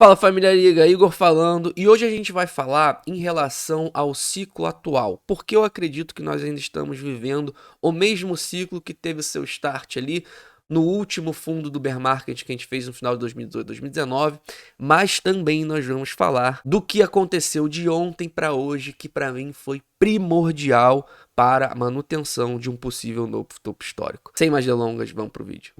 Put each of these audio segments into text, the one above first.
Fala família Liga, Igor falando, e hoje a gente vai falar em relação ao ciclo atual, porque eu acredito que nós ainda estamos vivendo o mesmo ciclo que teve seu start ali no último fundo do bear market que a gente fez no final de 2018, 2019, mas também nós vamos falar do que aconteceu de ontem para hoje, que para mim foi primordial para a manutenção de um possível novo topo histórico. Sem mais delongas, vamos pro vídeo.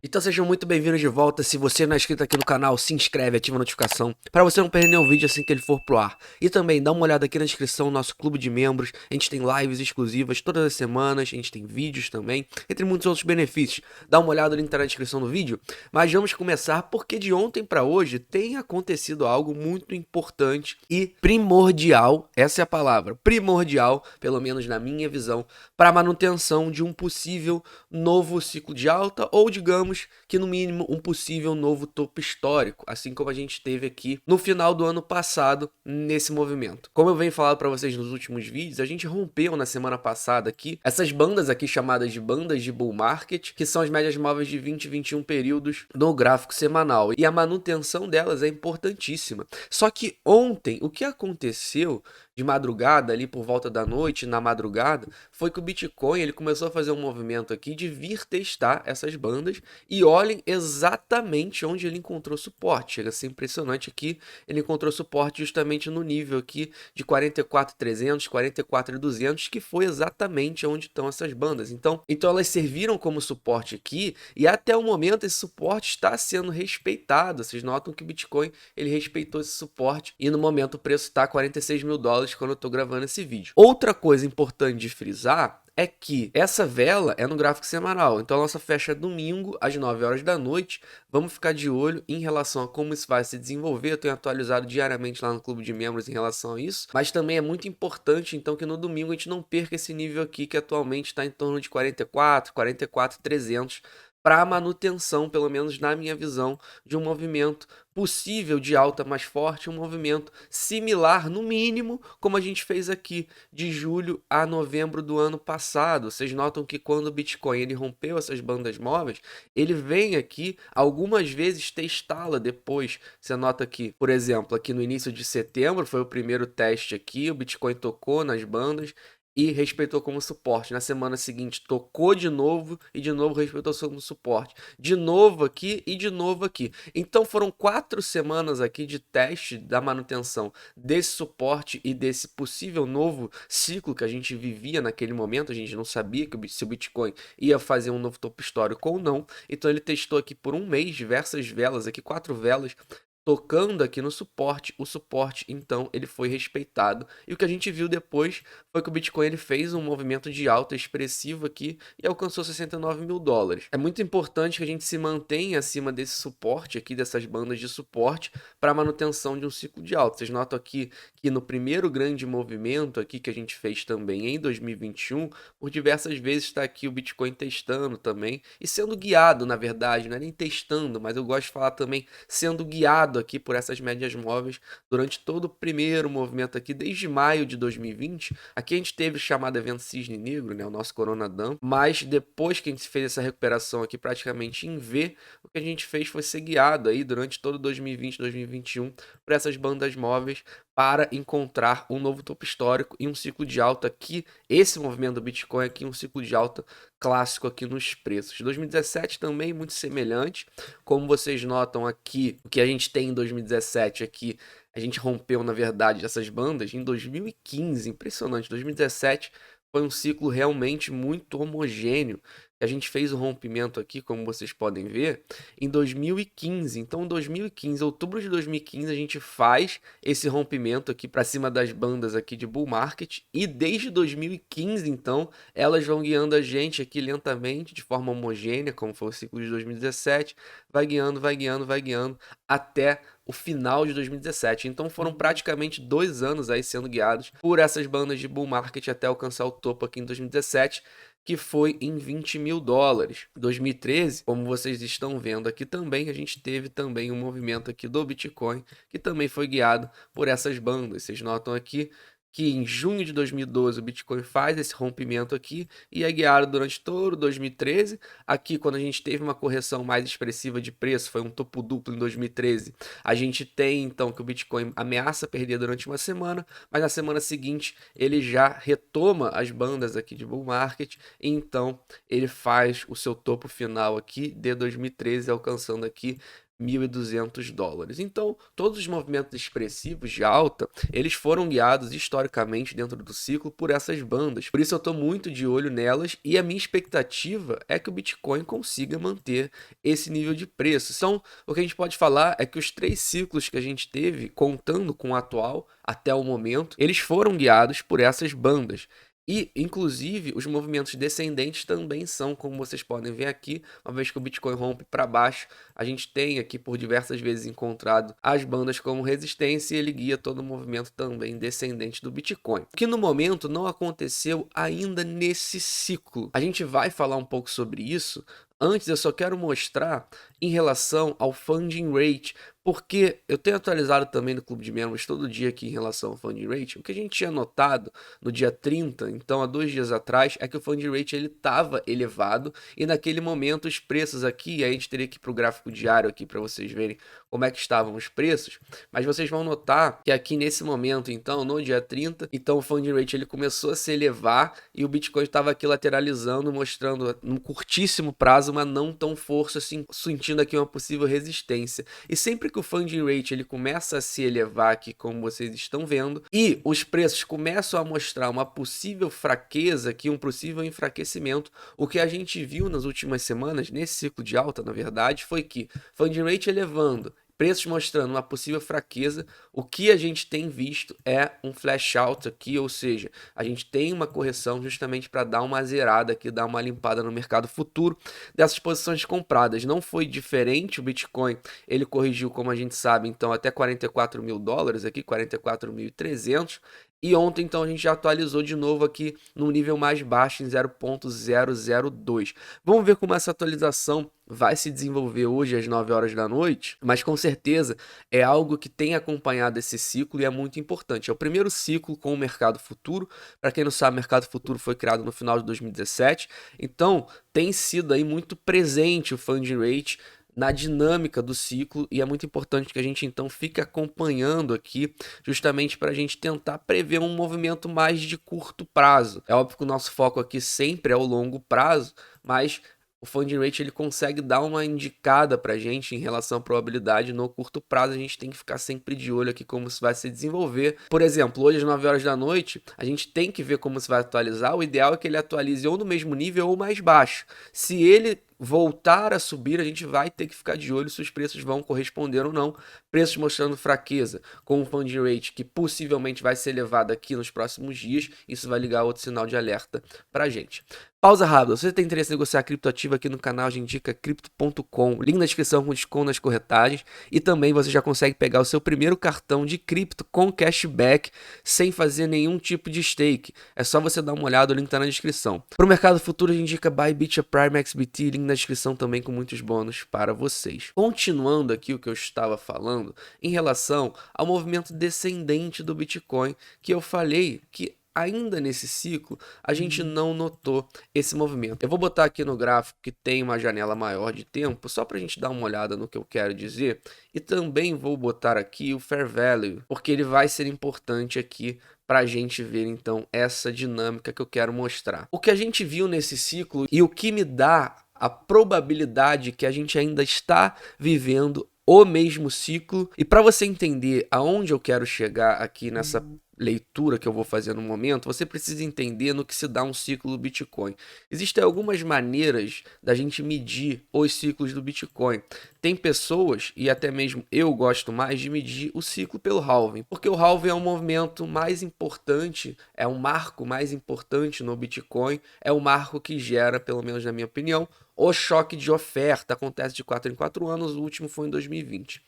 Então sejam muito bem-vindos de volta. Se você não é inscrito aqui no canal, se inscreve, ativa a notificação para você não perder nenhum vídeo assim que ele for pro ar. E também dá uma olhada aqui na descrição, nosso clube de membros. A gente tem lives exclusivas todas as semanas, a gente tem vídeos também, entre muitos outros benefícios. Dá uma olhada, o link tá na descrição do vídeo. Mas vamos começar porque de ontem para hoje tem acontecido algo muito importante e primordial, essa é a palavra, primordial, pelo menos na minha visão, para a manutenção de um possível novo ciclo de alta ou, digamos, que no mínimo um possível novo topo histórico, assim como a gente teve aqui no final do ano passado nesse movimento. Como eu venho falando para vocês nos últimos vídeos, a gente rompeu na semana passada aqui essas bandas aqui chamadas de bandas de bull market, que são as médias móveis de 20 e 21 períodos no gráfico semanal, e a manutenção delas é importantíssima. Só que ontem, o que aconteceu de madrugada, ali por volta da noite, na madrugada, foi que o Bitcoin ele começou a fazer um movimento aqui de vir testar essas bandas e olhem exatamente onde ele encontrou suporte. Chega a ser impressionante aqui, ele encontrou suporte justamente no nível aqui de 44.300, 44.200, que foi exatamente onde estão essas bandas. Então elas serviram como suporte aqui e até o momento esse suporte está sendo respeitado. Vocês notam que o Bitcoin ele respeitou esse suporte e no momento o preço está 46 mil dólares quando eu estou gravando esse vídeo. Outra coisa importante de frisar é que essa vela é no gráfico semanal, então a nossa fecha é domingo às 9 horas da noite. Vamos ficar de olho em relação a como isso vai se desenvolver. Eu tenho atualizado diariamente lá no clube de membros em relação a isso, mas também é muito importante então que no domingo a gente não perca esse nível aqui que atualmente está em torno de 44.300 para a manutenção, pelo menos na minha visão, de um movimento possível de alta mais forte, um movimento similar, no mínimo, como a gente fez aqui de julho a novembro do ano passado. Vocês notam que quando o Bitcoin ele rompeu essas bandas móveis, ele vem aqui, algumas vezes testá-la depois. Você nota aqui, por exemplo, aqui no início de setembro foi o primeiro teste aqui, o Bitcoin tocou nas bandas e respeitou como suporte. Na semana seguinte tocou de novo e de novo respeitou como suporte. De novo aqui e de novo aqui. Então foram 4 semanas aqui de teste da manutenção desse suporte e desse possível novo ciclo que a gente vivia naquele momento. A gente não sabia que se o Bitcoin ia fazer um novo topo histórico ou não. Então ele testou aqui por um mês diversas velas aqui, 4 velas tocando aqui no suporte. O suporte então ele foi respeitado e o que a gente viu depois foi que o Bitcoin ele fez um movimento de alta expressivo aqui e alcançou 69 mil dólares. É muito importante que a gente se mantenha acima desse suporte aqui, dessas bandas de suporte para a manutenção de um ciclo de alta. Vocês notam aqui que no primeiro grande movimento aqui que a gente fez também em 2021, por diversas vezes está aqui o Bitcoin testando também e sendo guiado, na verdade, não é nem testando, mas eu gosto de falar também sendo guiado aqui por essas médias móveis durante todo o primeiro movimento aqui, desde maio de 2020. Aqui a gente teve o chamado evento Cisne Negro, né, o nosso Corona Dump, mas depois que a gente fez essa recuperação aqui praticamente em V, o que a gente fez foi ser guiado aí durante todo 2020, 2021 por essas bandas móveis para encontrar um novo topo histórico e um ciclo de alta aqui, esse movimento do Bitcoin aqui, um ciclo de alta clássico aqui nos preços. 2017 também muito semelhante, como vocês notam aqui, o que a gente tem em 2017 aqui, a gente rompeu na verdade essas bandas em 2015, impressionante. 2017 foi um ciclo realmente muito homogêneo. A gente fez o rompimento aqui, como vocês podem ver, em 2015. Então, em 2015, outubro de 2015, a gente faz esse rompimento aqui para cima das bandas aqui de bull market. E desde 2015, então, elas vão guiando a gente aqui lentamente, de forma homogênea, como foi o ciclo de 2017. Vai guiando, vai guiando, vai guiando, até o final de 2017. Então foram praticamente 2 anos aí sendo guiados por essas bandas de bull market até alcançar o topo aqui em 2017, que foi em 20 mil dólares. 2013, como vocês estão vendo aqui também, a gente teve também um movimento aqui do Bitcoin, que também foi guiado por essas bandas. Vocês notam aqui que em junho de 2012 o Bitcoin faz esse rompimento aqui e é guiado durante todo 2013. Aqui, quando a gente teve uma correção mais expressiva de preço, foi um topo duplo em 2013, a gente tem então que o Bitcoin ameaça perder durante uma semana, mas na semana seguinte ele já retoma as bandas aqui de bull market e então ele faz o seu topo final aqui de 2013, alcançando aqui $1.200. Então, todos os movimentos expressivos de alta, eles foram guiados historicamente dentro do ciclo por essas bandas. Por isso eu estou muito de olho nelas e a minha expectativa é que o Bitcoin consiga manter esse nível de preço. Então, o que a gente pode falar é que os 3 ciclos que a gente teve, contando com o atual até o momento, eles foram guiados por essas bandas. E, inclusive, os movimentos descendentes também são, como vocês podem ver aqui, uma vez que o Bitcoin rompe para baixo, a gente tem aqui por diversas vezes encontrado as bandas como resistência e ele guia todo o movimento também descendente do Bitcoin. O que no momento não aconteceu ainda nesse ciclo. A gente vai falar um pouco sobre isso. Antes, eu só quero mostrar em relação ao funding rate, porque eu tenho atualizado também no clube de membros todo dia aqui em relação ao funding rate. O que a gente tinha notado no dia 30, então há 2 dias atrás, é que o funding rate ele estava elevado e naquele momento os preços aqui, a gente teria que ir para o gráfico diário aqui para vocês verem como é que estavam os preços, mas vocês vão notar que aqui nesse momento, então, no dia 30, então o funding rate ele começou a se elevar e o Bitcoin estava aqui lateralizando, mostrando num curtíssimo prazo uma não tão força, assim, sentindo aqui uma possível resistência. E sempre que o funding rate ele começa a se elevar aqui, como vocês estão vendo, e os preços começam a mostrar uma possível fraqueza aqui, um possível enfraquecimento, o que a gente viu nas últimas semanas, nesse ciclo de alta, na verdade, foi que funding rate elevando, preços mostrando uma possível fraqueza, o que a gente tem visto é um flash out aqui, ou seja, a gente tem uma correção justamente para dar uma zerada aqui, dar uma limpada no mercado futuro dessas posições compradas. Não foi diferente, o Bitcoin ele corrigiu, como a gente sabe, então até $44.000 aqui, 44.300. E ontem, então, a gente já atualizou de novo aqui no nível mais baixo, em 0.002. Vamos ver como essa atualização vai se desenvolver hoje às 9 horas da noite, mas com certeza é algo que tem acompanhado esse ciclo e é muito importante. É o primeiro ciclo com o mercado futuro. Para quem não sabe, o mercado futuro foi criado no final de 2017, então tem sido aí muito presente o funding rate na dinâmica do ciclo e é muito importante que a gente então fique acompanhando aqui justamente para a gente tentar prever um movimento mais de curto prazo. É óbvio que o nosso foco aqui sempre é o longo prazo, mas o funding rate ele consegue dar uma indicada para a gente em relação à probabilidade no curto prazo. A gente tem que ficar sempre de olho aqui como isso vai se desenvolver. Por exemplo, hoje às 9 horas da noite, a gente tem que ver como se vai atualizar. O ideal é que ele atualize ou no mesmo nível ou mais baixo. Se ele voltar a subir, a gente vai ter que ficar de olho se os preços vão corresponder ou não. Preços mostrando fraqueza com o funding rate que possivelmente vai ser elevado aqui nos próximos dias. Isso vai ligar outro sinal de alerta para a gente. Pausa rápida. Se você tem interesse em negociar criptoativo aqui no canal, a gente indica crypto.com. Link na descrição com desconto nas corretagens. E também você já consegue pegar o seu primeiro cartão de cripto com cashback sem fazer nenhum tipo de stake. É só você dar uma olhada, o link está na descrição. Para o mercado futuro, a gente indica Bybit, Prime XBT, link na descrição também com muitos bônus para vocês. Continuando aqui o que eu estava falando em relação ao movimento descendente do Bitcoin, que eu falei que ainda nesse ciclo, a gente não notou esse movimento. Eu vou botar aqui no gráfico que tem uma janela maior de tempo, só para a gente dar uma olhada no que eu quero dizer. E também vou botar aqui o Fair Value, porque ele vai ser importante aqui para a gente ver então essa dinâmica que eu quero mostrar. O que a gente viu nesse ciclo e o que me dá a probabilidade que a gente ainda está vivendo o mesmo ciclo. E para você entender aonde eu quero chegar aqui nessa leitura que eu vou fazer no momento, você precisa entender no que se dá um ciclo do Bitcoin. Existem algumas maneiras da gente medir os ciclos do Bitcoin. Tem pessoas, e até mesmo eu gosto mais, de medir o ciclo pelo halving, porque o halving é um movimento mais importante, é um marco mais importante no Bitcoin, é o marco que gera, pelo menos na minha opinião, o choque de oferta. Acontece de 4 em 4 anos, o último foi em 2020.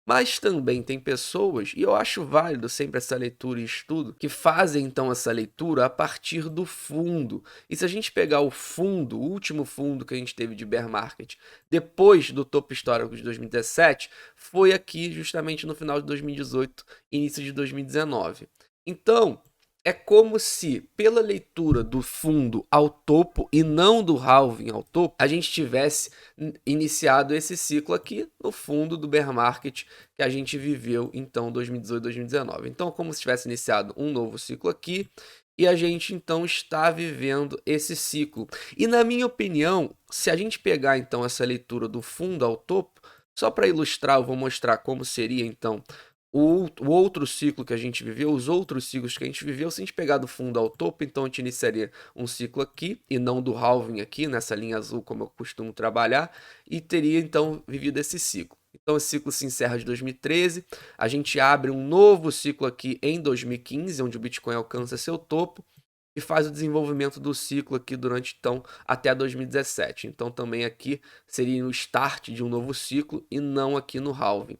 Mas também tem pessoas, e eu acho válido sempre essa leitura e estudo, que fazem então essa leitura a partir do fundo. E se a gente pegar o fundo, o último fundo que a gente teve de bear market, depois do topo histórico de 2017, foi aqui justamente no final de 2018, início de 2019. Então, É como se, pela leitura do fundo ao topo e não do halving ao topo, a gente tivesse iniciado esse ciclo aqui no fundo do bear market que a gente viveu então 2018, 2019. Então, como se tivesse iniciado um novo ciclo aqui e a gente então está vivendo esse ciclo. E na minha opinião, se a gente pegar então essa leitura do fundo ao topo, só para ilustrar, eu vou mostrar como seria então o outro ciclo que a gente viveu, os outros ciclos que a gente viveu, se a gente pegar do fundo ao topo, então a gente iniciaria um ciclo aqui, e não do halving aqui, nessa linha azul, como eu costumo trabalhar, e teria então vivido esse ciclo. Então esse ciclo se encerra de 2013, a gente abre um novo ciclo aqui em 2015, onde o Bitcoin alcança seu topo, e faz o desenvolvimento do ciclo aqui durante então até 2017. Então também aqui seria o start de um novo ciclo e não aqui no halving.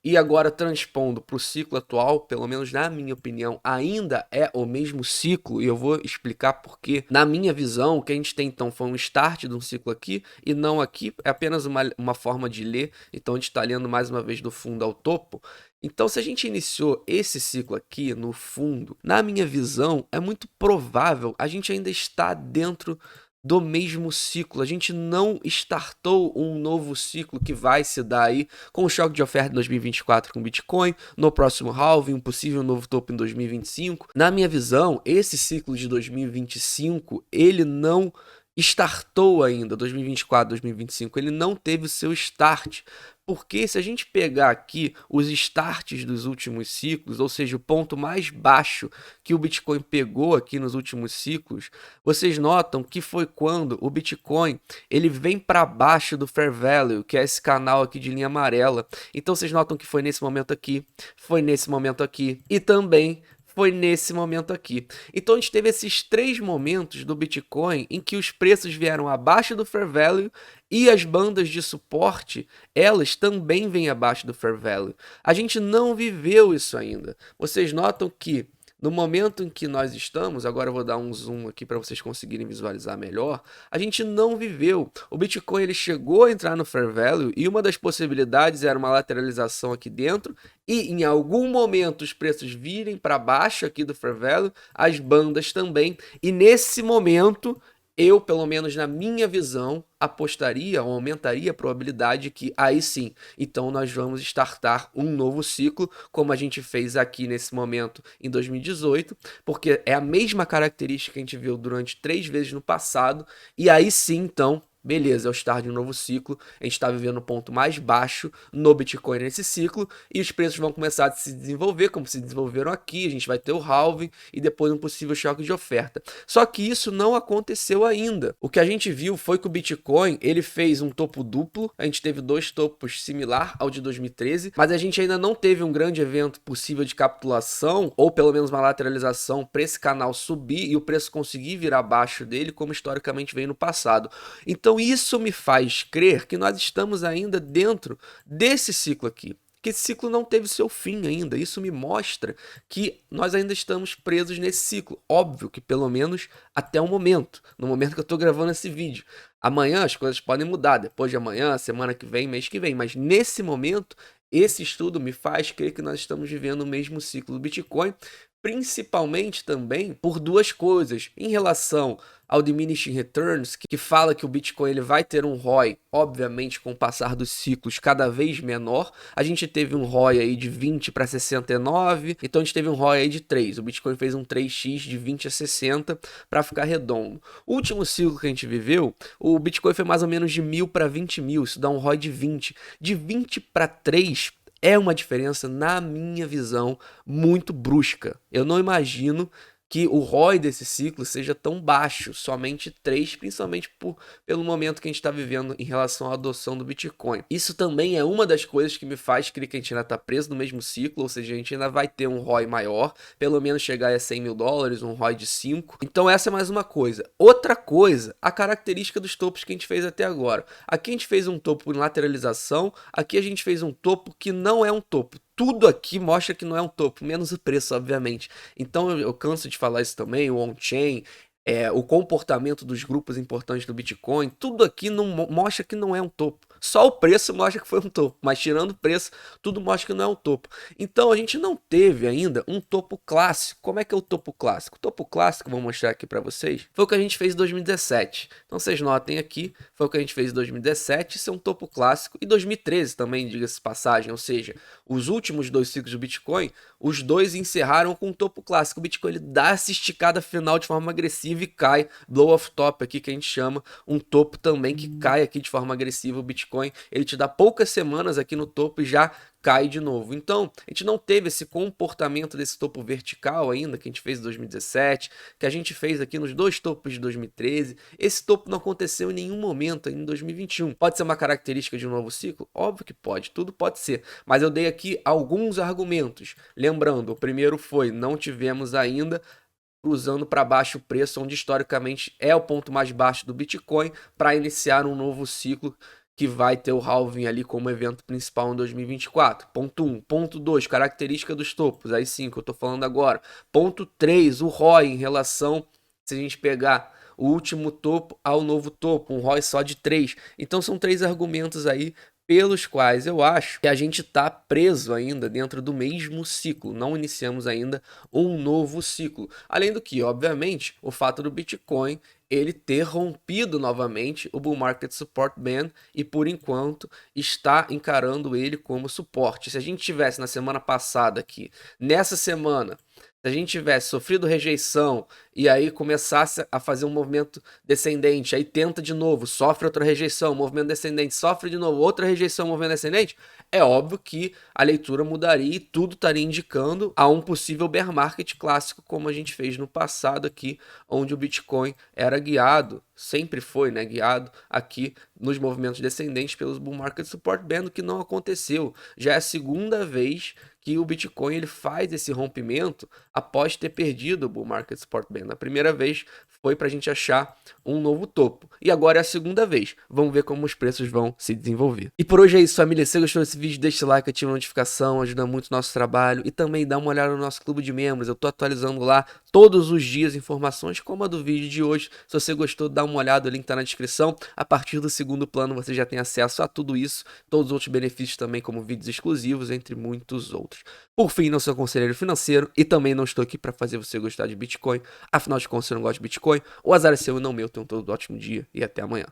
E agora transpondo para o ciclo atual, pelo menos na minha opinião, ainda é o mesmo ciclo, e eu vou explicar porque, na minha visão, o que a gente tem então foi um start de um ciclo aqui, e não aqui, é apenas uma forma de ler, então a gente está lendo mais uma vez do fundo ao topo. Então, se a gente iniciou esse ciclo aqui no fundo, na minha visão, é muito provável a gente ainda está dentro do mesmo ciclo. A gente não startou um novo ciclo que vai se dar aí com o choque de oferta em 2024 com Bitcoin, no próximo halving, um possível novo topo em 2025. Na minha visão, esse ciclo de 2025, ele não startou ainda, 2024, 2025, ele não teve o seu start. Porque se a gente pegar aqui os starts dos últimos ciclos, ou seja, o ponto mais baixo que o Bitcoin pegou aqui nos últimos ciclos, vocês notam que foi quando o Bitcoin ele vem para baixo do Fair Value, que é esse canal aqui de linha amarela. Então vocês notam que foi nesse momento aqui, foi nesse momento aqui e também foi nesse momento aqui. Então a gente teve esses três momentos do Bitcoin em que os preços vieram abaixo do Fair Value e as bandas de suporte, elas também vêm abaixo do Fair Value. A gente não viveu isso ainda. Vocês notam que no momento em que nós estamos, agora eu vou dar um zoom aqui para vocês conseguirem visualizar melhor, a gente não viveu. O Bitcoin ele chegou a entrar no Fair Value e uma das possibilidades era uma lateralização aqui dentro e em algum momento os preços virem para baixo aqui do Fair Value, as bandas também, e nesse momento eu, pelo menos na minha visão, apostaria ou aumentaria a probabilidade que aí sim, então nós vamos startar um novo ciclo, como a gente fez aqui nesse momento em 2018, porque é a mesma característica que a gente viu durante 3 vezes no passado, e aí sim, então, beleza, é o start de um novo ciclo, a gente está vivendo o ponto mais baixo no Bitcoin nesse ciclo, e os preços vão começar a se desenvolver, como se desenvolveram aqui, a gente vai ter o halving e depois um possível choque de oferta. Só que isso não aconteceu ainda. O que a gente viu foi que o Bitcoin, ele fez um topo duplo, a gente teve 2 topos similar ao de 2013, mas a gente ainda não teve um grande evento possível de capitulação, ou pelo menos uma lateralização para esse canal subir e o preço conseguir virar abaixo dele, como historicamente veio no passado. Então isso me faz crer que nós estamos ainda dentro desse ciclo aqui, que esse ciclo não teve seu fim ainda. Isso me mostra que nós ainda estamos presos nesse ciclo. Óbvio que pelo menos até o momento, no momento que eu estou gravando esse vídeo. Amanhã as coisas podem mudar, depois de amanhã, semana que vem, mês que vem, mas nesse momento esse estudo me faz crer que nós estamos vivendo o mesmo ciclo do Bitcoin, principalmente também por duas coisas. Em relação ao diminishing returns, que fala que o Bitcoin ele vai ter um ROI, obviamente com o passar dos ciclos cada vez menor. A gente teve um ROI aí de 20 para 69, então a gente teve um ROI aí de 3. O Bitcoin fez um 3x de 20 a 60 para ficar redondo. O último ciclo que a gente viveu, o Bitcoin foi mais ou menos de 1.000 para 20.000, isso dá um ROI de 20. De 20 para 3 é uma diferença, na minha visão, muito brusca. Eu não imagino que o ROI desse ciclo seja tão baixo, somente 3, principalmente pelo momento que a gente está vivendo em relação à adoção do Bitcoin. Isso também é uma das coisas que me faz crer que a gente ainda está preso no mesmo ciclo, ou seja, a gente ainda vai ter um ROI maior, pelo menos chegar a 100 mil dólares, um ROI de 5. Então essa é mais uma coisa. Outra coisa, a característica dos topos que a gente fez até agora. Aqui a gente fez um topo em lateralização, aqui a gente fez um topo que não é um topo. Tudo aqui mostra que não é um topo, menos o preço, obviamente. Então eu canso de falar isso também, o on-chain, o comportamento dos grupos importantes do Bitcoin, tudo aqui não mostra que não é um topo. Só o preço mostra que foi um topo, mas tirando o preço, tudo mostra que não é um topo. Então a gente não teve ainda um topo clássico. Como é que é o topo clássico? O topo clássico, vou mostrar aqui para vocês, foi o que a gente fez em 2017. Então vocês notem aqui, foi o que a gente fez em 2017, isso é um topo clássico. E 2013 também, diga-se passagem, ou seja, os últimos dois ciclos do Bitcoin, os dois encerraram com um topo clássico. O Bitcoin ele dá essa esticada final de forma agressiva e cai, blow off top aqui que a gente chama, um topo também que cai aqui de forma agressiva. O Bitcoin ele te dá poucas semanas aqui no topo e já cai de novo. Então, a gente não teve esse comportamento desse topo vertical ainda, que a gente fez em 2017, que a gente fez aqui nos dois topos de 2013. Esse topo não aconteceu em nenhum momento em 2021. Pode ser uma característica de um novo ciclo? Óbvio que pode, tudo pode ser. Mas eu dei aqui alguns argumentos. Lembrando, o primeiro foi, não tivemos ainda cruzando para baixo o preço, onde historicamente é o ponto mais baixo do Bitcoin, para iniciar um novo ciclo que vai ter o halving ali como evento principal em 2024. Ponto 1. Ponto 2, característica dos topos. Aí sim, que eu estou falando agora. Ponto 3, o ROI em relação, se a gente pegar o último topo ao novo topo, um ROI só de 3. Então são 3 argumentos aí pelos quais eu acho que a gente está preso ainda dentro do mesmo ciclo, não iniciamos ainda um novo ciclo. Além do que, obviamente, o fato do Bitcoin ele ter rompido novamente o Bull Market Support Band e por enquanto está encarando ele como suporte. Se a gente tivesse na semana passada aqui, nessa semana, se a gente tivesse sofrido rejeição e aí começasse a fazer um movimento descendente, aí tenta de novo, sofre outra rejeição, movimento descendente, sofre de novo, outra rejeição, movimento descendente, é óbvio que a leitura mudaria e tudo estaria indicando a um possível bear market clássico, como a gente fez no passado aqui, onde o Bitcoin era guiado, sempre foi, né, guiado aqui nos movimentos descendentes pelos Bull Market Support Band, o que não aconteceu. Já é a segunda vez que o Bitcoin ele faz esse rompimento após ter perdido o Bull Market Support Band. A primeira vez foi para a gente achar um novo topo. E agora é a segunda vez. Vamos ver como os preços vão se desenvolver. E por hoje é isso, família. Se você gostou desse vídeo, deixa o like, ativa a notificação, ajuda muito o nosso trabalho. E também dá uma olhada no nosso clube de membros. Eu tô atualizando lá todos os dias informações como a do vídeo de hoje. Se você gostou, dá uma olhada, o link tá na descrição. A partir do segundo plano você já tem acesso a tudo isso, todos os outros benefícios também, como vídeos exclusivos, entre muitos outros. Por fim, não sou conselheiro financeiro e também não estou aqui para fazer você gostar de Bitcoin. Afinal de contas, você não gosta de Bitcoin. O azar é seu e não meu. Tenham todo um ótimo dia e até amanhã.